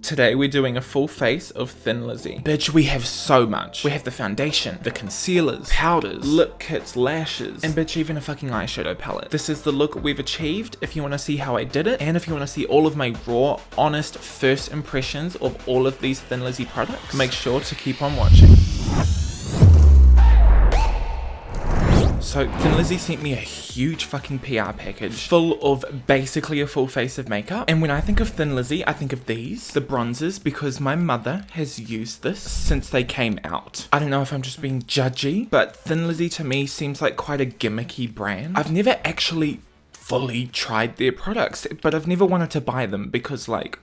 Today we're doing a full face of Thin Lizzy. Bitch, we have so much. We have the foundation, the concealers, powders, lip kits, lashes, and bitch, even a fucking eyeshadow palette. This is the look we've achieved. If you want to see how I did it, and if you want to see all of my raw, honest first impressions of all of these Thin Lizzy products, make sure to keep on watching. So Thin Lizzy sent me a huge fucking PR package full of basically a full face of makeup. And when I think of Thin Lizzy, I think of these, the bronzers, because my mother has used this since they came out. I don't know if I'm just being judgy, but Thin Lizzy to me seems like quite a gimmicky brand. I've never actually fully tried their products, but I've never wanted to buy them because, like,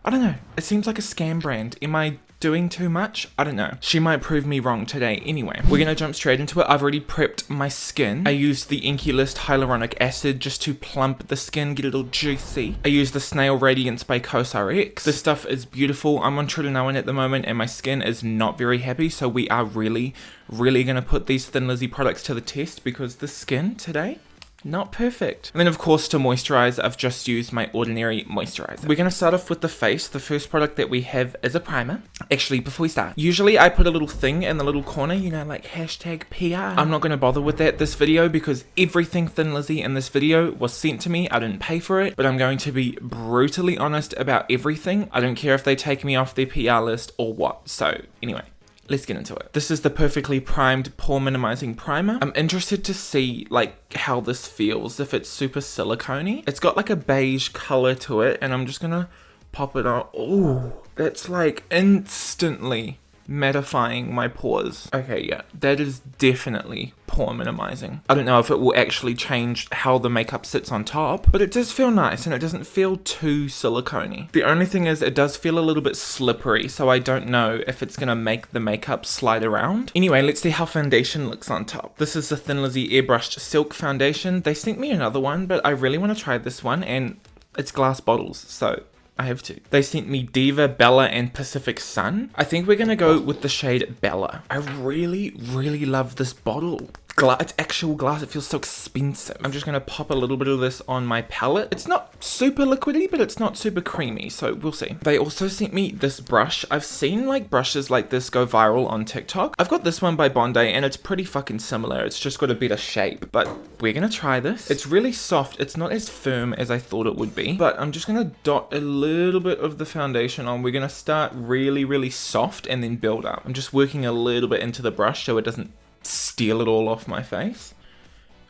I don't know, it seems like a scam brand. Am I doing too much? I don't know. She might prove me wrong today. Anyway, we're gonna jump straight into it. I've already prepped my skin. I used the Inky List hyaluronic acid just to plump the skin, get it all juicy. I used the Snail Radiance by CosRX. This stuff is beautiful. I'm on True to No One at the moment and my skin is not very happy, so we are really gonna put these Thin Lizzy products to the test because the skin today, not perfect. And then of course to moisturize, I've just used my Ordinary moisturizer. We're gonna start off with the face. The first product that we have is a primer. Actually, before we start, usually I put a little thing in the little corner, you know, like hashtag PR. I'm not gonna bother with that this video because everything Thin Lizzy in this video was sent to me. I didn't pay for it, but I'm going to be brutally honest about everything. I don't care if they take me off their PR list or what. So anyway, let's get into it. This is the Perfectly Primed Pore Minimizing Primer. I'm interested to see like how this feels, if it's super silicone-y. It's got like a beige color to it and I'm just gonna pop it on. Oh, that's like instantly mattifying my pores. Okay, yeah, that is definitely pore minimizing. I don't know if it will actually change how the makeup sits on top, but it does feel nice and it doesn't feel too silicone-y. The only thing is it does feel a little bit slippery, so I don't know if it's gonna make the makeup slide around. Anyway, let's see how foundation looks on top. This is the Thin Lizzy Airbrushed Silk Foundation. They sent me another one, but I really want to try this one and it's glass bottles, so I have to. They sent me Diva, Bella, and Pacific Sun. I think we're gonna go with the shade Bella. I really love this bottle. It's actual glass. It feels so expensive. I'm just gonna pop a little bit of this on my palette. It's not super liquidy, but it's not super creamy, so we'll see. They also sent me this brush. I've seen like brushes like this go viral on TikTok. I've got this one by Bondi and it's pretty fucking similar. It's just got a better shape, but we're gonna try this. It's really soft. It's not as firm as I thought it would be, but I'm just gonna dot a little bit of the foundation on. We're gonna start really soft and then build up. I'm just working a little bit into the brush so it doesn't steal it all off my face.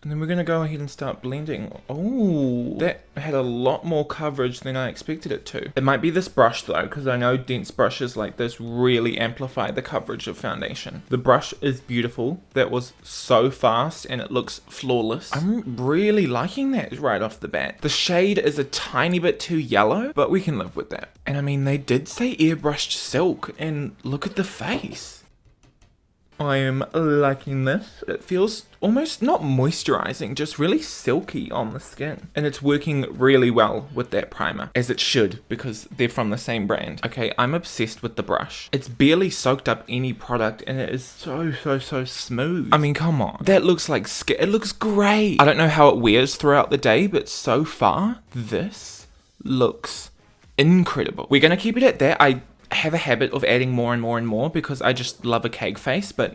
And then we're gonna go ahead and start blending. Oh, that had a lot more coverage than I expected it to. It might be this brush though, because I know dense brushes like this really amplify the coverage of foundation. The brush is beautiful. That was so fast and it looks flawless. I'm really liking that right off the bat. The shade is a tiny bit too yellow, but we can live with that. And I mean, they did say airbrushed silk and look at the face. I am liking this. It feels almost not moisturizing, just really silky on the skin. And it's working really well with that primer, as it should, because they're from the same brand. Okay, I'm obsessed with the brush. It's barely soaked up any product and it is so smooth. I mean, come on. That looks like skin. It looks great. I don't know how it wears throughout the day, but so far, this looks incredible. We're gonna keep it at that. I have a habit of adding more and more because I just love a cake face, but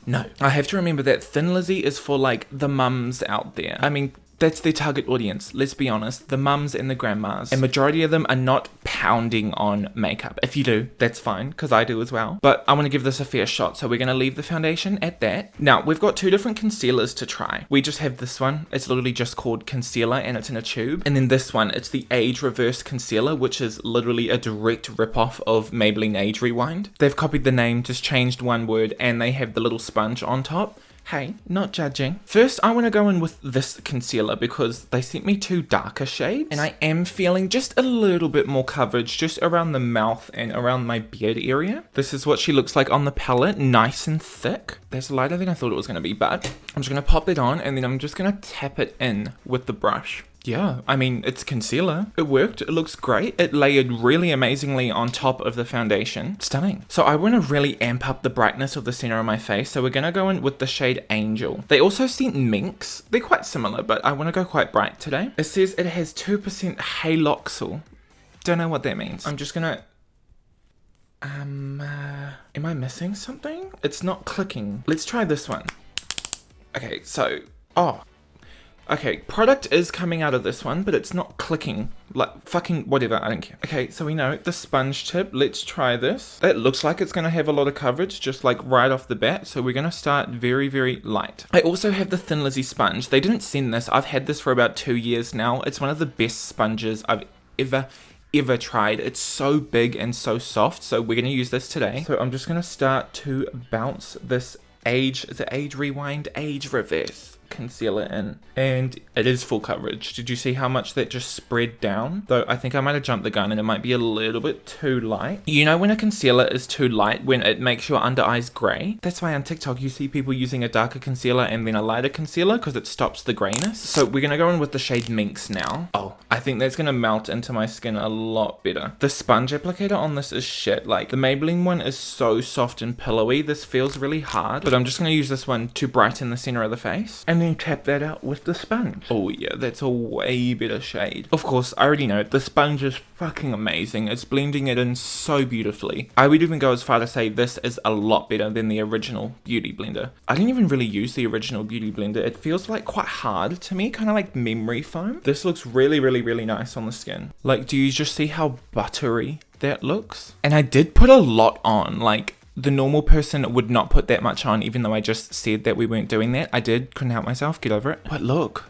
no. I have to remember that Thin Lizzy is for like the mums out there. I mean, that's their target audience, let's be honest, the mums and the grandmas. And majority of them are not pounding on makeup. If you do, that's fine, because I do as well. But I want to give this a fair shot, so we're going to leave the foundation at that. Now, we've got two different concealers to try. We just have this one. It's literally just called concealer, and it's in a tube. And then this one, it's the Age Reverse Concealer, which is literally a direct ripoff of Maybelline Age Rewind. They've copied the name, just changed one word, and they have the little sponge on top. Hey, not judging. First, I want to go in with this concealer because they sent me two darker shades and I am feeling just a little bit more coverage just around the mouth and around my beard area. This is what she looks like on the palette, nice and thick. That's lighter than I thought it was going to be, but I'm just going to pop it on and then I'm just going to tap it in with the brush. Yeah, I mean, it's concealer. It worked. It looks great. It layered really amazingly on top of the foundation. Stunning. So I want to really amp up the brightness of the center of my face. So we're going to go in with the shade Angel. They also sent Minx. They're quite similar, but I want to go quite bright today. It says it has 2% haloxyl. Don't know what that means. I'm just gonna... am I missing something? It's not clicking. Let's try this one. Okay, so... oh. Okay, product is coming out of this one, but it's not clicking. Like, fucking whatever, I don't care. Okay, so we know the sponge tip. Let's try this. It looks like it's gonna have a lot of coverage, just like right off the bat. So we're gonna start very, very light. I also have the THIN LIZZY sponge. They didn't send this. I've had this for about 2 years now. It's one of the best sponges I've ever tried. It's so big and so soft. So we're gonna use this today. So I'm just gonna start to bounce this age rewind, age reverse concealer in, and it is full coverage. Did you see how much that just spread down? Though I think I might have jumped the gun and it might be a little bit too light. You know when a concealer is too light, when it makes your under eyes grey? That's why on TikTok you see people using a darker concealer and then a lighter concealer because it stops the greyness. So we're gonna go in with the shade Minx now. Oh, I think that's gonna melt into my skin a lot better. The sponge applicator on this is shit. Like the Maybelline one is so soft and pillowy. This feels really hard, but I'm just gonna use this one to brighten the center of the face and then tap that out with the sponge. Oh yeah, that's a way better shade. Of course, I already know the sponge is fucking amazing. It's blending it in so beautifully. I would even go as far to say this is a lot better than the original Beauty Blender. I didn't even really use the original Beauty Blender. It feels like quite hard to me, kind of like memory foam. This looks really, really, really nice on the skin. Like, do you just see how buttery that looks? And I did put a lot on, like, the normal person would not put that much on, even though I just said that we weren't doing that. I did, couldn't help myself, get over it. But look,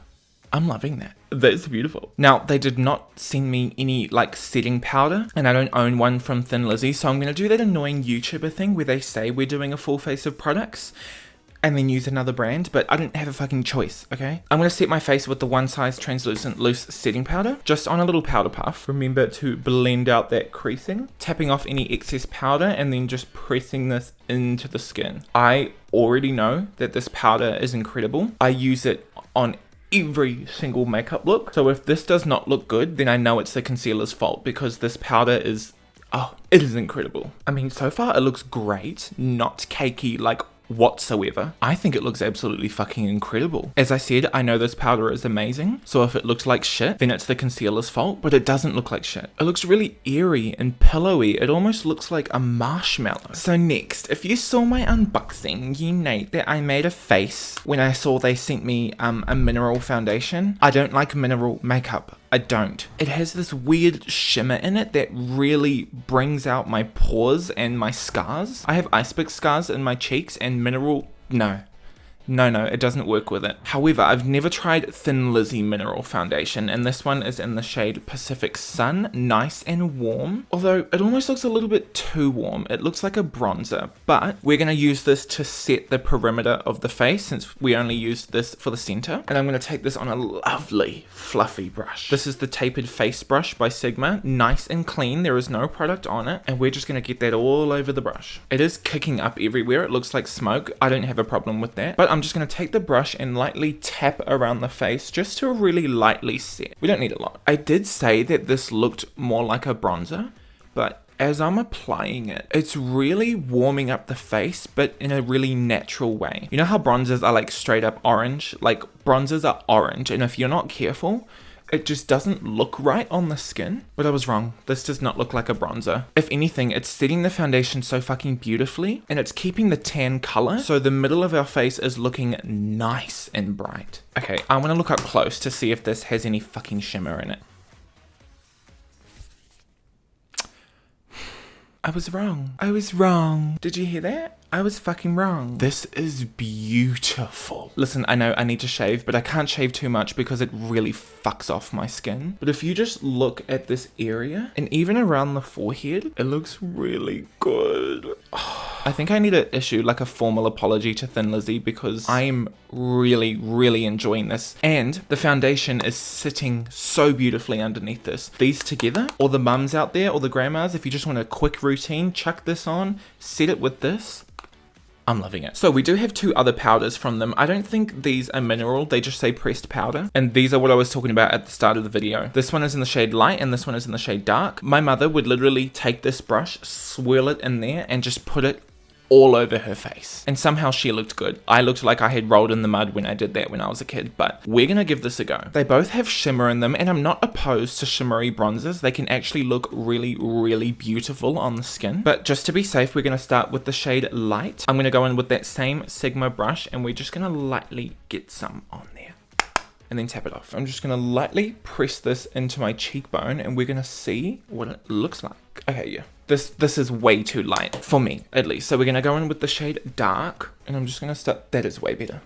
I'm loving that. That's beautiful. Now, they did not send me any like setting powder, and I don't own one from THIN LIZZY, so I'm gonna do that annoying YouTuber thing where they say we're doing a full face of products and then use another brand, but I didn't have a fucking choice, okay? I'm gonna set my face with the One Size Translucent Loose Setting Powder, just on a little powder puff. Remember to blend out that creasing, tapping off any excess powder, and then just pressing this into the skin. I already know that this powder is incredible. I use it on every single makeup look. So if this does not look good, then I know it's the concealer's fault, because this powder is, oh, it is incredible. I mean, so far it looks great, not cakey like whatsoever. I think it looks absolutely fucking incredible. As I said, I know this powder is amazing, so if it looks like shit, then it's the concealer's fault, but it doesn't look like shit. It looks really airy and pillowy. It almost looks like a marshmallow. So next, if you saw my unboxing, you know that I made a face when I saw they sent me a mineral foundation. I don't like mineral makeup. I don't. It has this weird shimmer in it that really brings out my pores and my scars. I have ice pick scars in my cheeks, and mineral, no, it doesn't work with it. However, I've never tried THIN LIZZY Mineral Foundation, and this one is in the shade Pacific Sun, nice and warm. Although, it almost looks a little bit too warm. It looks like a bronzer, but we're gonna use this to set the perimeter of the face, since we only used this for the center. And I'm gonna take this on a lovely, fluffy brush. This is the Tapered Face Brush by Sigma, nice and clean. There is no product on it, and we're just gonna get that all over the brush. It is kicking up everywhere. It looks like smoke. I don't have a problem with that, but I'm just going to take the brush and lightly tap around the face just to really lightly set. We don't need a lot. I did say that this looked more like a bronzer, but as I'm applying it, it's really warming up the face, but in a really natural way. You know how bronzers are like straight up orange? Like bronzers are orange, and if you're not careful, it just doesn't look right on the skin. But I was wrong. This does not look like a bronzer. If anything, it's setting the foundation so fucking beautifully, and it's keeping the tan color, so the middle of our face is looking nice and bright. Okay, I want to look up close to see if this has any fucking shimmer in it. I was wrong. I was wrong. Did you hear that? I was fucking wrong. This is beautiful. Listen, I know I need to shave, but I can't shave too much because it really fucks off my skin. But if you just look at this area, and even around the forehead, it looks really good. I think I need to issue like a formal apology to THIN LIZZY, because I'm really, really enjoying this. And the foundation is sitting so beautifully underneath this. These together, or the mums out there, or the grandmas, if you just want a quick routine, chuck this on, set it with this. I'm loving it. So we do have two other powders from them. I don't think these are mineral, they just say pressed powder. And these are what I was talking about at the start of the video. This one is in the shade light and this one is in the shade dark. My mother would literally take this brush, swirl it in there and just put it all over her face. And somehow she looked good. I looked like I had rolled in the mud when I did that when I was a kid, but we're gonna give this a go. They both have shimmer in them, and I'm not opposed to shimmery bronzers. They can actually look really, really beautiful on the skin. But just to be safe, we're gonna start with the shade Light. I'm gonna go in with that same Sigma brush, and we're just gonna lightly get some on there. And then tap it off. I'm just gonna lightly press this into my cheekbone, and we're gonna see what it looks like. Okay, yeah. This is way too light, for me at least. So we're gonna go in with the shade Dark, and I'm just gonna start, that is way better.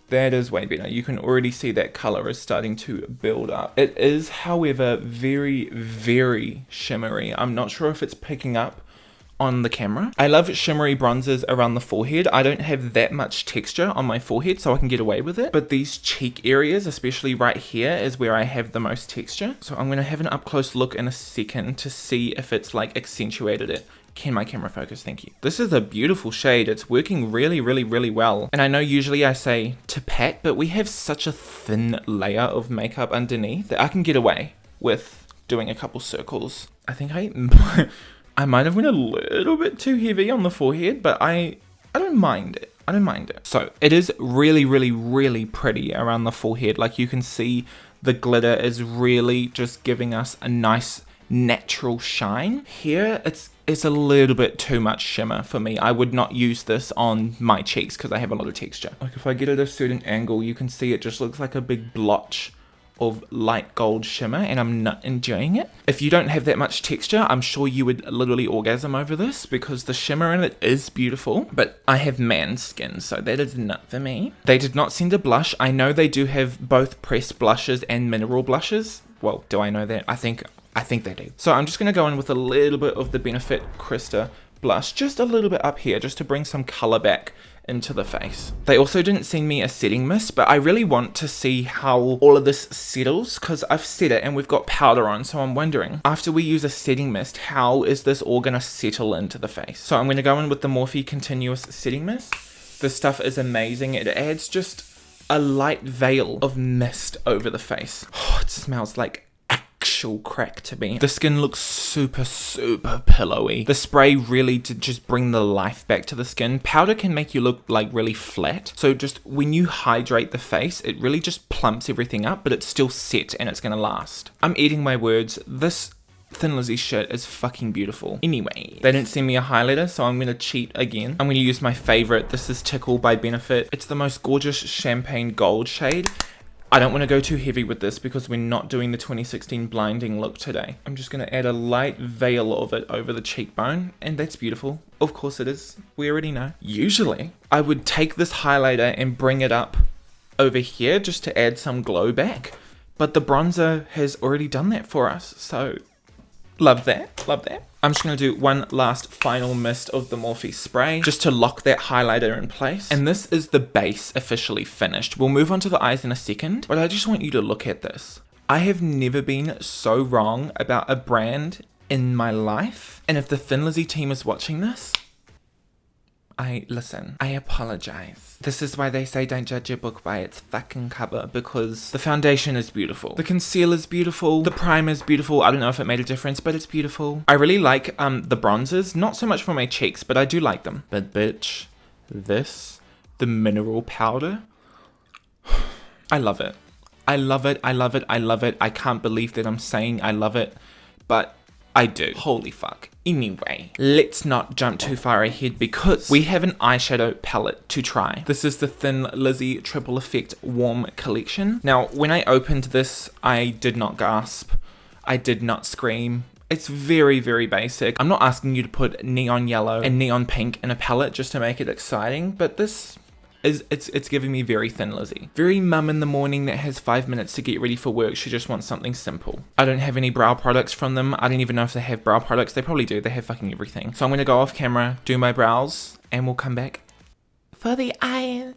That is way better. You can already see that color is starting to build up. It is, however, very, very shimmery. I'm not sure if it's picking up on the camera. I love shimmery bronzers around the forehead. I don't have that much texture on my forehead, so I can get away with it. But these cheek areas, especially right here, is where I have the most texture. So I'm gonna have an up close look in a second to see if it's like accentuated it. Can my camera focus? Thank you. This is a beautiful shade. It's working really, really, really well. And I know usually I say to pat, but we have such a thin layer of makeup underneath that I can get away with doing a couple circles. I think I might have went a little bit too heavy on the forehead, but I don't mind it. I don't mind it. So it is really, really, really pretty around the forehead. Like you can see the glitter is really just giving us a nice natural shine. Here it's a little bit too much shimmer for me. I would not use this on my cheeks because I have a lot of texture. Like if I get at a certain angle, you can see it just looks like a big blotch of light gold shimmer, and I'm not enjoying it. If you don't have that much texture, I'm sure you would literally orgasm over this because the shimmer in it is beautiful, but I have man skin, so that is not for me. They did not send a blush. I know they do have both pressed blushes and mineral blushes. Well, do I know that? I think they do. So I'm just gonna go in with a little bit of the Benefit Cresta blush, just a little bit up here, just to bring some color back into the face. They also didn't send me a setting mist, but I really want to see how all of this settles because I've set it and we've got powder on, so I'm wondering, after we use a setting mist, how is this all gonna settle into the face? So I'm gonna go in with the Morphe Continuous Setting Mist. This stuff is amazing. It adds just a light veil of mist over the face. Oh, it smells like actual crack to me. The skin looks super, super pillowy. The spray really did just bring the life back to the skin. Powder can make you look like really flat. So just when you hydrate the face, it really just plumps everything up, but it's still set and it's gonna last. I'm eating my words. This Thin Lizzy shit is fucking beautiful. Anyway, they didn't send me a highlighter, so I'm gonna cheat again. I'm gonna use my favorite. This is Tickle by Benefit. It's the most gorgeous champagne gold shade. I don't want to go too heavy with this because we're not doing the 2016 blinding look today. I'm just going to add a light veil of it over the cheekbone, and that's beautiful. Of course it is. We already know. Usually, I would take this highlighter and bring it up over here just to add some glow back, but the bronzer has already done that for us, so love that, love that. I'm just going to do one last final mist of the Morphe spray just to lock that highlighter in place. And this is the base officially finished. We'll move on to the eyes in a second, but I just want you to look at this. I have never been so wrong about a brand in my life. And if the Thin Lizzy team is watching this, I apologize. This is why they say don't judge a book by its fucking cover, because the foundation is beautiful. The concealer's beautiful. The primer's beautiful. I don't know if it made a difference, but it's beautiful. I really like the bronzers, not so much for my cheeks, but I do like them. But bitch, the mineral powder, I love it. I love it. I love it. I love it. I can't believe that I'm saying I love it, but I do. Holy fuck. Anyway, let's not jump too far ahead because we have an eyeshadow palette to try. This is the Thin Lizzy Triple Effect Warm Collection. Now, when I opened this, I did not gasp. I did not scream. It's very, very basic. I'm not asking you to put neon yellow and neon pink in a palette just to make it exciting, but this it's giving me very Thin Lizzy. Very mum in the morning that has 5 minutes to get ready for work. She just wants something simple. I don't have any brow products from them. I don't even know if they have brow products. They probably do. They have fucking everything. So I'm gonna go off camera, do my brows, and we'll come back for the eyes.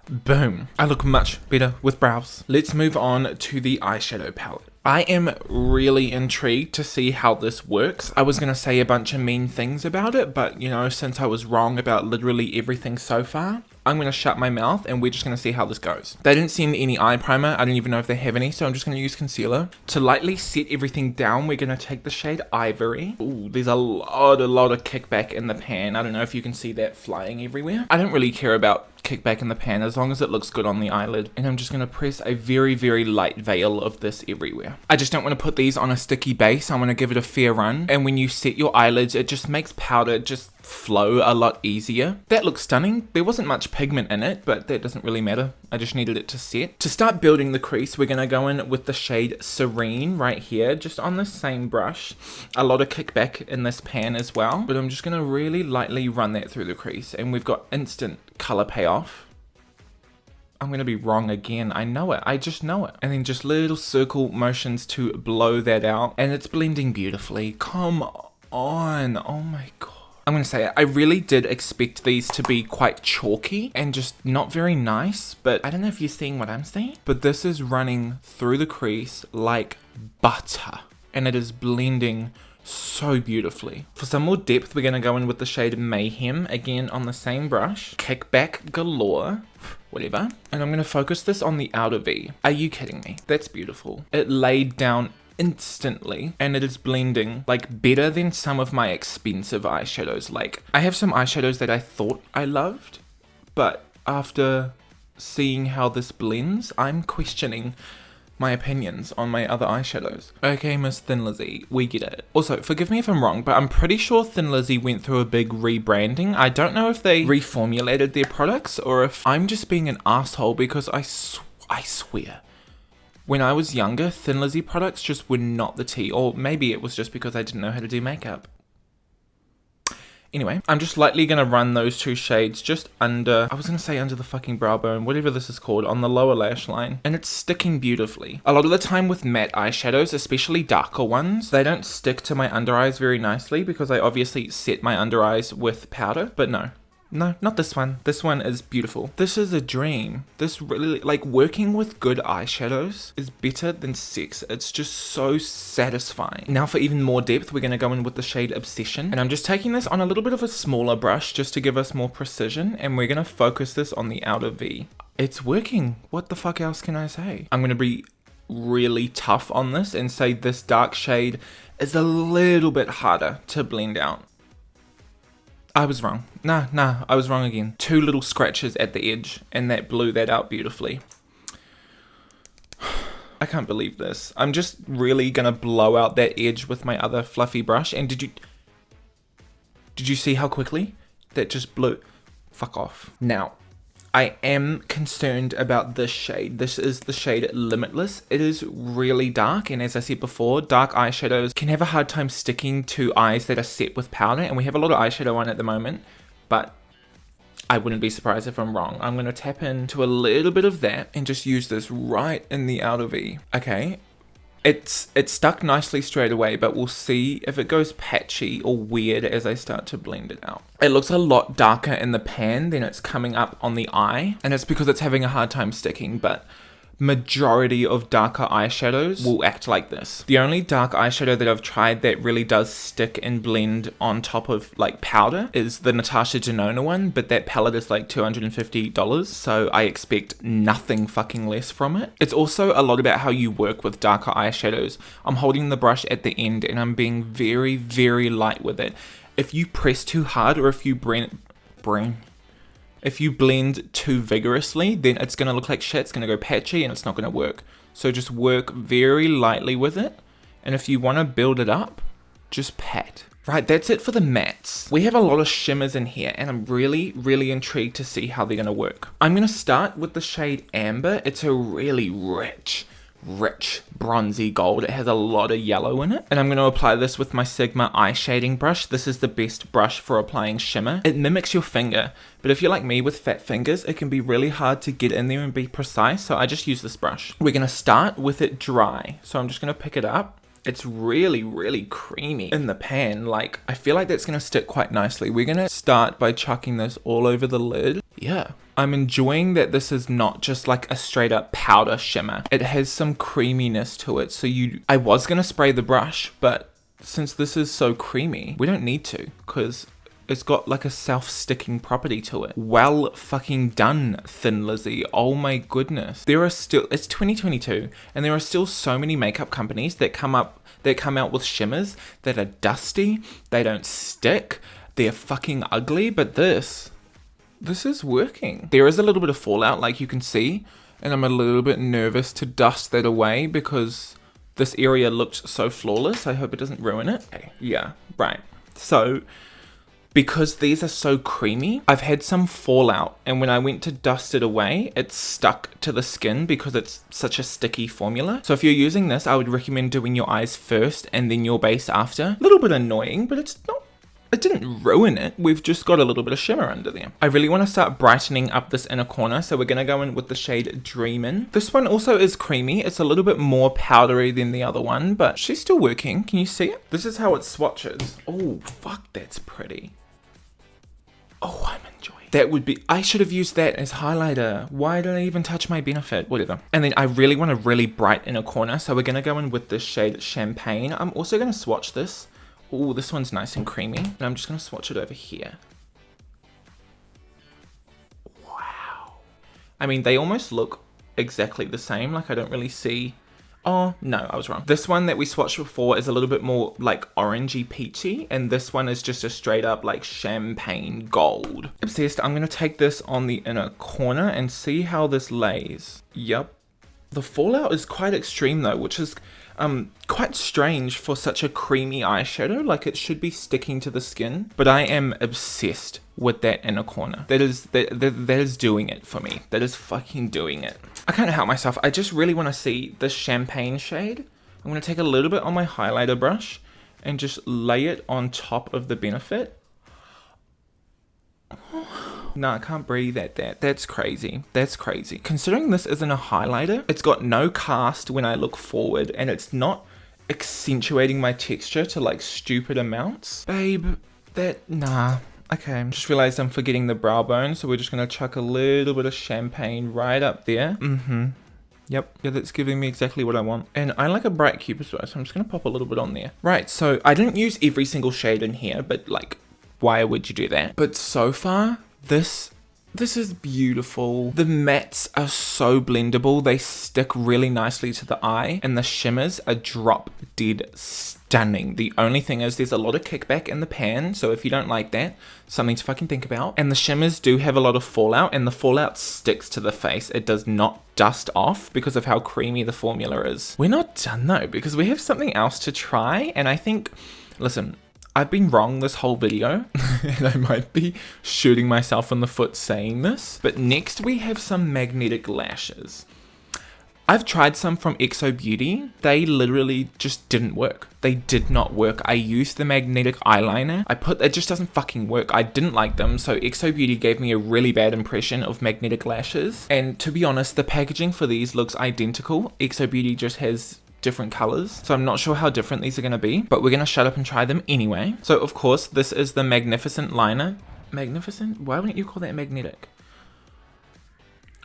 Boom. I look much better with brows. Let's move on to the eyeshadow palette. I am really intrigued to see how this works. I was going to say a bunch of mean things about it, but you know, since I was wrong about literally everything so far, I'm going to shut my mouth and we're just going to see how this goes. They didn't send any eye primer. I don't even know if they have any, so I'm just going to use concealer. To lightly set everything down, we're going to take the shade Ivory. Ooh, there's a lot of kickback in the pan. I don't know if you can see that flying everywhere. I don't really care about kickback in the pan as long as it looks good on the eyelid. And I'm just going to press a very, very light veil of this everywhere. I just don't want to put these on a sticky base. I want to give it a fair run. And when you set your eyelids, it just makes powder just flow a lot easier. That looks stunning. There wasn't much pigment in it, but that doesn't really matter. I just needed it to set. To start building the crease, we're going to go in with the shade Serene right here, just on the same brush. A lot of kickback in this pan as well, but I'm just going to really lightly run that through the crease, and we've got instant color payoff. I'm going to be wrong again. I know it. I just know it. And then just little circle motions to blow that out, and it's blending beautifully. Come on. Oh my god. I'm going to say it, I really did expect these to be quite chalky and just not very nice, but I don't know if you're seeing what I'm seeing, but this is running through the crease like butter, and it is blending so beautifully. For some more depth, we're going to go in with the shade Mayhem, again on the same brush, kickback galore, whatever, and I'm going to focus this on the outer V. Are you kidding me? That's beautiful. It laid down instantly, and it is blending like better than some of my expensive eyeshadows. Like, I have some eyeshadows that I thought I loved, but after seeing how this blends, I'm questioning my opinions on my other eyeshadows. Okay, Miss Thin Lizzy, we get it. Also, forgive me if I'm wrong, but I'm pretty sure Thin Lizzy went through a big rebranding. I don't know if they reformulated their products or if I'm just being an asshole, because I swear, when I was younger, Thin Lizzy products just were not the tea. Or maybe it was just because I didn't know how to do makeup. Anyway, I'm just lightly going to run those two shades just under, I was going to say under the fucking brow bone, whatever this is called, on the lower lash line. And it's sticking beautifully. A lot of the time with matte eyeshadows, especially darker ones, they don't stick to my under eyes very nicely because I obviously set my under eyes with powder. But no, not this one. This one is beautiful. This is a dream. This really, like, working with good eyeshadows is better than sex. It's just so satisfying. Now for even more depth, we're going to go in with the shade Obsession. And I'm just taking this on a little bit of a smaller brush just to give us more precision. And we're going to focus this on the outer V. It's working. What the fuck else can I say? I'm going to be really tough on this and say this dark shade is a little bit harder to blend out. I was wrong. Nah, I was wrong again. Two little scratches at the edge, and that blew that out beautifully. I can't believe this. I'm just really gonna blow out that edge with my other fluffy brush, and did you see how quickly that just blew? Fuck off. Now, I am concerned about this shade. This is the shade Limitless. It is really dark, and as I said before, dark eyeshadows can have a hard time sticking to eyes that are set with powder, and we have a lot of eyeshadow on at the moment, but I wouldn't be surprised if I'm wrong. I'm going to tap into a little bit of that and just use this right in the outer V. Okay. It's stuck nicely straight away, but we'll see if it goes patchy or weird as I start to blend it out. It looks a lot darker in the pan than it's coming up on the eye, and it's because it's having a hard time sticking, but majority of darker eyeshadows will act like this. The only dark eyeshadow that I've tried that really does stick and blend on top of like powder is the Natasha Denona one, but that palette is like $250, so I expect nothing fucking less from it. It's also a lot about how you work with darker eyeshadows. I'm holding the brush at the end and I'm being very, very light with it. If you press too hard or if you if you blend too vigorously, then it's going to look like shit, it's going to go patchy, and it's not going to work. So just work very lightly with it, and if you want to build it up, just pat. Right, that's it for the mattes. We have a lot of shimmers in here, and I'm really, really intrigued to see how they're going to work. I'm going to start with the shade Amber. It's a really rich bronzy gold. It has a lot of yellow in it, and I'm going to apply this with my Sigma eye shading brush. This is the best brush for applying shimmer. It mimics your finger, but if you're like me with fat fingers, it can be really hard to get in there and be precise, so I just use this brush. We're going to start with it dry, so I'm just going to pick it up. It's really, really creamy in the pan. Like, I feel like that's going to stick quite nicely. We're going to start by chucking this all over the lid. Yeah. I'm enjoying that this is not just like a straight up powder shimmer. It has some creaminess to it. So I was going to spray the brush, but since this is so creamy, we don't need to, because it's got like a self-sticking property to it. Well fucking done, Thin Lizzy. Oh my goodness. There are still, it's 2022, and there are still so many makeup companies that come out with shimmers that are dusty, they don't stick, they're fucking ugly, but this is working. There is a little bit of fallout, like you can see, and I'm a little bit nervous to dust that away because this area looked so flawless. I hope it doesn't ruin it. Okay. Yeah, right. So, because these are so creamy, I've had some fallout, and when I went to dust it away, it stuck to the skin because it's such a sticky formula. So if you're using this, I would recommend doing your eyes first and then your base after. A little bit annoying, but it didn't ruin it. We've just got a little bit of shimmer under there. I really want to start brightening up this inner corner, so we're going to go in with the shade Dreamin'. This one also is creamy. It's a little bit more powdery than the other one, but she's still working. Can you see it? This is how it swatches. Oh, fuck, that's pretty. Oh, I'm enjoying. That would be, I should have used that as highlighter. Why did I even touch my Benefit? Whatever. And then I really want a really bright inner corner, so we're going to go in with this shade Champagne. I'm also going to swatch this. Oh, this one's nice and creamy. And I'm just going to swatch it over here. Wow. I mean, they almost look exactly the same. Like, I don't really see... Oh, no, I was wrong. This one that we swatched before is a little bit more, like, orangey peachy. And this one is just a straight up, like, champagne gold. Obsessed. I'm going to take this on the inner corner and see how this lays. Yep. The fallout is quite extreme, though, which is... quite strange for such a creamy eyeshadow. Like, it should be sticking to the skin, but I am obsessed with that inner corner. That is doing it for me. That is fucking doing it. I can't help myself. I just really want to see this champagne shade. I'm going to take a little bit on my highlighter brush and just lay it on top of the Benefit. No, I can't breathe at that. That's crazy. That's crazy. Considering this isn't a highlighter, it's got no cast when I look forward, and it's not accentuating my texture to like stupid amounts. Babe, nah. Okay, just realized I'm forgetting the brow bone, so we're just gonna chuck a little bit of champagne right up there. Yep, yeah, that's giving me exactly what I want. And I like a bright cupid's bow, so I'm just gonna pop a little bit on there. Right, so I didn't use every single shade in here, but like, why would you do that? But so far, this is beautiful. The mattes are so blendable. They stick really nicely to the eye, and the shimmers are drop dead stunning. The only thing is there's a lot of kickback in the pan, so if you don't like that, something to fucking think about. And the shimmers do have a lot of fallout, and the fallout sticks to the face. It does not dust off because of how creamy the formula is. We're not done though, because we have something else to try, and I think, listen, I've been wrong this whole video, and I might be shooting myself in the foot saying this, but next we have some magnetic lashes. I've tried some from XO Beauty. They literally just didn't work. They did not work. I used the magnetic eyeliner. It just doesn't fucking work. I didn't like them, so XO Beauty gave me a really bad impression of magnetic lashes. And to be honest, the packaging for these looks identical. XO Beauty just has different colors, so I'm not sure how different these are going to be, but we're going to shut up and try them anyway. So of course, this is the Magnificent liner. Magnificent? Why wouldn't you call that magnetic?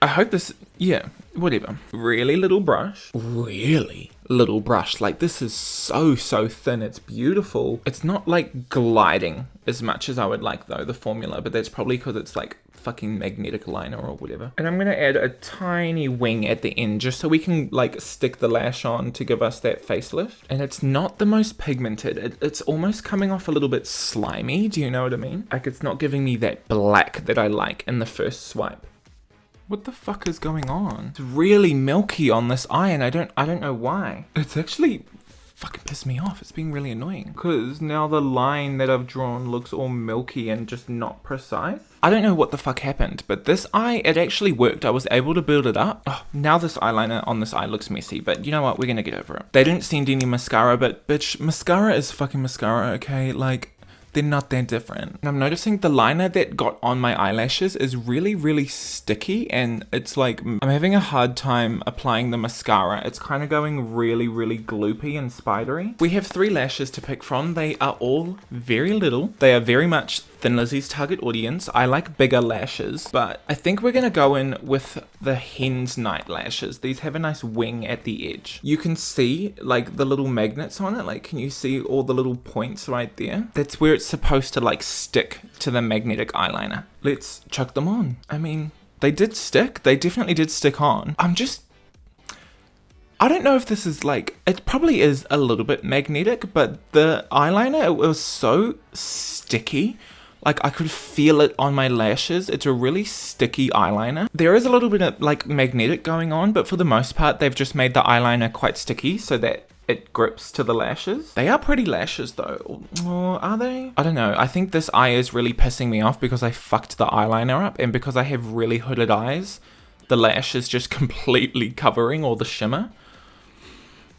I hope this, yeah, whatever. Really little brush. Really little brush. Like, this is so thin. It's beautiful. It's not like gliding as much as I would like though, the formula, but that's probably because it's like fucking magnetic liner or whatever. And I'm gonna add a tiny wing at the end just so we can like stick the lash on to give us that facelift. And it's not the most pigmented. It's almost coming off a little bit slimy. Do you know what I mean? Like, it's not giving me that black that I like in the first swipe. What the fuck is going on? It's really milky on this eye, and I don't know why. It's actually fucking pissed me off. It's being really annoying. Because now the line that I've drawn looks all milky and just not precise. I don't know what the fuck happened, but this eye, it actually worked. I was able to build it up. Oh, now this eyeliner on this eye looks messy, but you know what? We're gonna get over it. They didn't send any mascara, but bitch, mascara is fucking mascara, okay? Like, they're not that different. And I'm noticing the liner that got on my eyelashes is really sticky, and it's like, I'm having a hard time applying the mascara. It's kind of going really gloopy and spidery. We have 3 lashes to pick from. They are all very little. They are very much Thin Lizzy's target audience. I like bigger lashes, but I think we're gonna go in with the Hens Night lashes. These have a nice wing at the edge. You can see like the little magnets on it. Like, can you see all the little points right there? That's where it's it's supposed to like stick to the magnetic eyeliner. Let's chuck them on. I mean, they did stick. They definitely did stick on. I don't know if this is like, it probably is a little bit magnetic, but the eyeliner, it was so sticky. Like, I could feel it on my lashes. It's a really sticky eyeliner. There is a little bit of like magnetic going on, but for the most part, they've just made the eyeliner quite sticky so that it grips to the lashes. They are pretty lashes though. Or are they? I don't know. I think this eye is really pissing me off because I fucked the eyeliner up, and because I have really hooded eyes, the lash is just completely covering all the shimmer.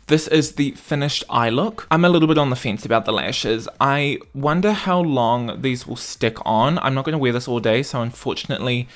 This is the finished eye look. I'm a little bit on the fence about the lashes. I wonder how long these will stick on. I'm not going to wear this all day, so unfortunately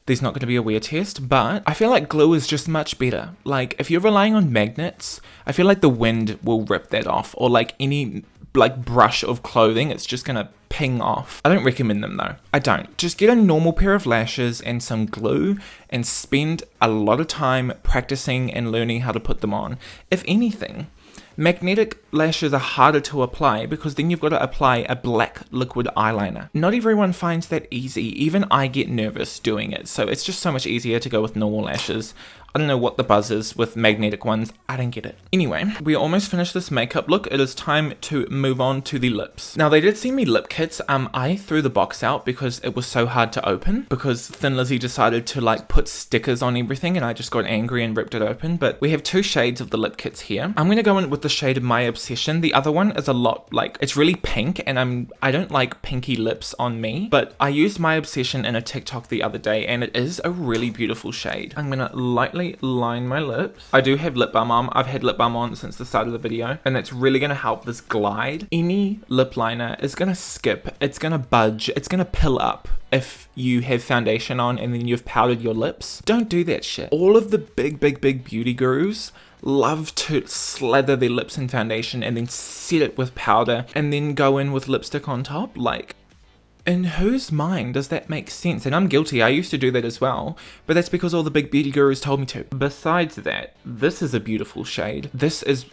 there's not going to be a wear test, but I feel like glue is just much better. Like, if you're relying on magnets, I feel like the wind will rip that off, or like any like brush of clothing, it's just gonna ping off. I don't recommend them though. I don't. Just get a normal pair of lashes and some glue and spend a lot of time practicing and learning how to put them on. If anything, magnetic lashes are harder to apply because then you've got to apply a black liquid eyeliner. Not everyone finds that easy. Even I get nervous doing it. So it's just so much easier to go with normal lashes. I don't know what the buzz is with magnetic ones. I don't get it. Anyway, we almost finished this makeup look. It is time to move on to the lips. Now, they did send me lip kits. I threw the box out because it was so hard to open, because Thin Lizzy decided to like put stickers on everything, and I just got angry and ripped it open. But we have two shades of the lip kits here. I'm going to go in with the shade of My Obsession. The other one is a lot like, it's really pink, and I don't like pinky lips on me, but I used My Obsession in a TikTok the other day, and it is a really beautiful shade. I'm going to lightly line my lips. I do have lip balm on. I've had lip balm on since the start of the video, and that's really going to help this glide. Any lip liner is going to skip, it's going to budge, it's going to pill up if you have foundation on and then you've powdered your lips. Don't do that shit. All of the big beauty gurus love to slather their lips in foundation and then set it with powder and then go in with lipstick on top. Like, in whose mind does that make sense? And I'm guilty, I used to do that as well, but that's because all the big beauty gurus told me to. Besides that, this is a beautiful shade. This is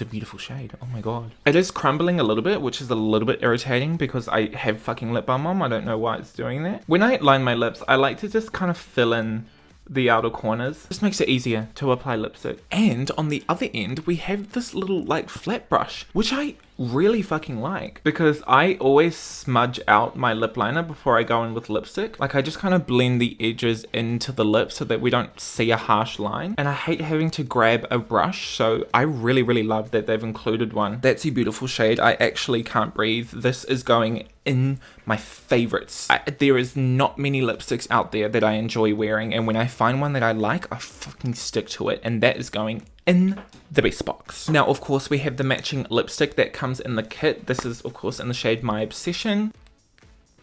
a beautiful shade, oh my god. It is crumbling a little bit, which is a little bit irritating because I have fucking lip balm on. I don't know why it's doing that. When I line my lips, I like to just kind of fill in the outer corners. This makes it easier to apply lipstick. And on the other end, we have this little like flat brush, which I really fucking like, because I always smudge out my lip liner before I go in with lipstick. Like, I just kind of blend the edges into the lip so that we don't see a harsh line, and I hate having to grab a brush, so I really love that they've included one. That's a beautiful shade. I actually can't breathe. This is going in my favorites. There is not many lipsticks out there that I enjoy wearing, and when I find one that I like, I fucking stick to it, and that is going in the best box. Now, of course, we have the matching lipstick that comes in the kit. This is, of course, in the shade My Obsession.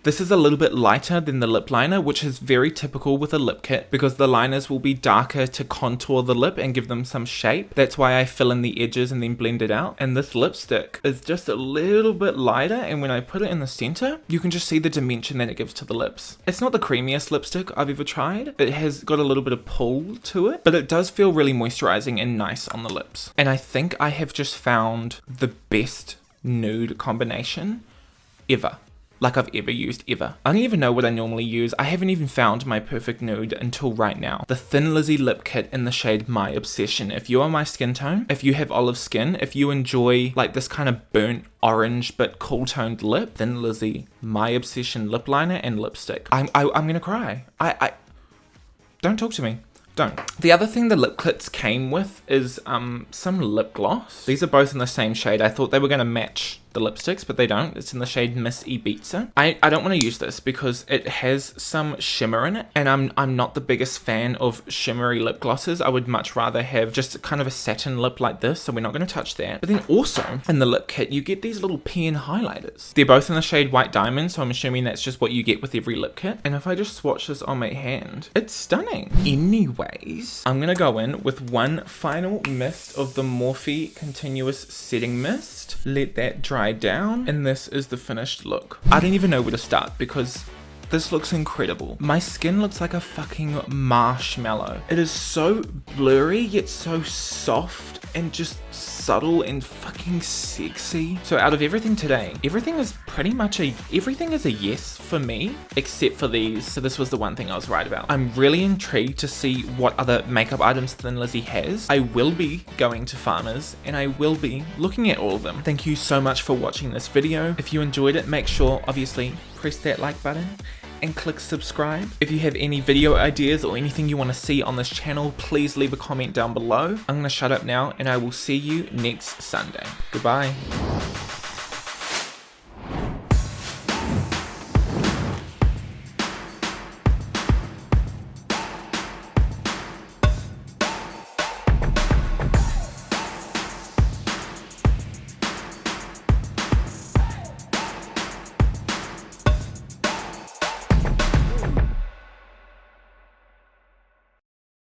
This is a little bit lighter than the lip liner, which is very typical with a lip kit because the liners will be darker to contour the lip and give them some shape. That's why I fill in the edges and then blend it out. And this lipstick is just a little bit lighter, and when I put it in the center, you can just see the dimension that it gives to the lips. It's not the creamiest lipstick I've ever tried. It has got a little bit of pull to it, but it does feel really moisturizing and nice on the lips. And I think I have just found the best nude combination ever. Like I've ever used ever. I don't even know what I normally use. I haven't even found my perfect nude until right now. The Thin Lizzy lip kit in the shade My Obsession. If you are my skin tone, if you have olive skin, if you enjoy like this kind of burnt orange but cool toned lip, Thin Lizzy My Obsession lip liner and lipstick. I'm gonna cry. I don't talk to me. Don't. The other thing the lip kits came with is some lip gloss. These are both in the same shade. I thought they were gonna match the lipsticks, but they don't. It's in the shade Miss Ibiza. I don't want to use this because it has some shimmer in it, and I'm not the biggest fan of shimmery lip glosses. I would much rather have just kind of a satin lip like this, so we're not going to touch that. But then also in the lip kit, you get these little pen highlighters. They're both in the shade White Diamond, so I'm assuming that's just what you get with every lip kit. And if I just swatch this on my hand, it's stunning. Anyways, I'm going to go in with one final mist of the Morphe Continuous Setting Mist. Let that dry down, and this is the finished look. I don't even know where to start because this looks incredible. My skin looks like a fucking marshmallow. It is so blurry yet so soft and just subtle and fucking sexy. So out of everything today, everything is a yes for me, except for these. So this was the one thing I was right about. I'm really intrigued to see what other makeup items Thin Lizzy has. I will be going to Farmers and I will be looking at all of them. Thank you so much for watching this video. If you enjoyed it, make sure obviously press that like button and click subscribe. If you have any video ideas or anything you want to see on this channel, please leave a comment down below. I'm gonna shut up now and I will see you next Sunday. Goodbye.